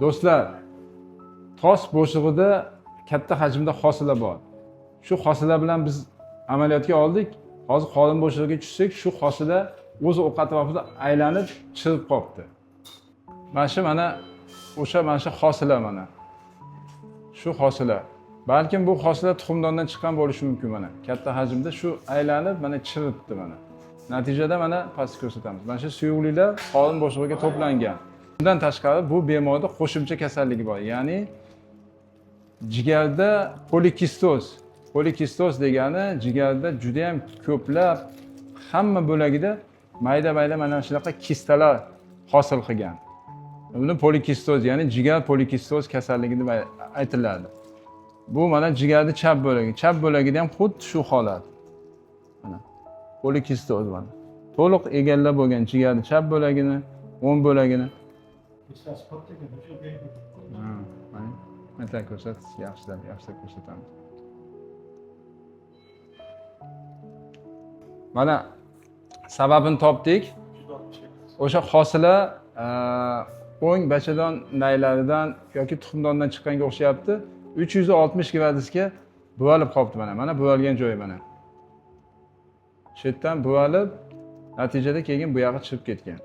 Do'stlar, tos bo'shig'ida katta hajmda hosila bor. Shu hosila bilan biz amaliyotga oldik. Hozir qolin bo'shig'iga tushsak, shu hosila o'z o'q atrofida aylanib chirib qolibdi. Mana shu hosila mana. Shu hosila. Balkim bu hosila tuxumdondan chiqqan bo'lishi mumkin mana. Katta hajmda shu aylanib mana chiribdi mana. Natijada mana pastda ko'rsatamiz. Mana shu suyuqliklar qolin bo'shig'iga to'plangan. Bundan tashqari bu bemorda qo'shimcha kasalligi bor. Ya'ni jigarda polikistoz. Polikistoz degani jigarda juda ham ko'plab hamma bo'lagida mayda-mayda mana shunaqa kistalar hosil qilgan. Buni polikistoz, ya'ni jigar polikistoz kasalligi deb aytiladi. Bu mana jigarning chap bo'lagi. Chap bo'lagida ham xuddi shu holat. Mana polikistoz mana. To'liq egallab bo'lgan jigarning chap bo'lagini, o'ng bo'lagini. Mana ko'rsat, yaxshilab ko'rsatamiz. Mana sababini topdik. O'sha hosila o'ng bachadon naylaridan yoki tuxumdondan chiqqanga o'xshayapti. 360 gradusga buvalib qolibdi mana. Mana buvalgan joyi mana. Shu yerdan buvalib, natijada keyin bu yog'i chirib ketgan.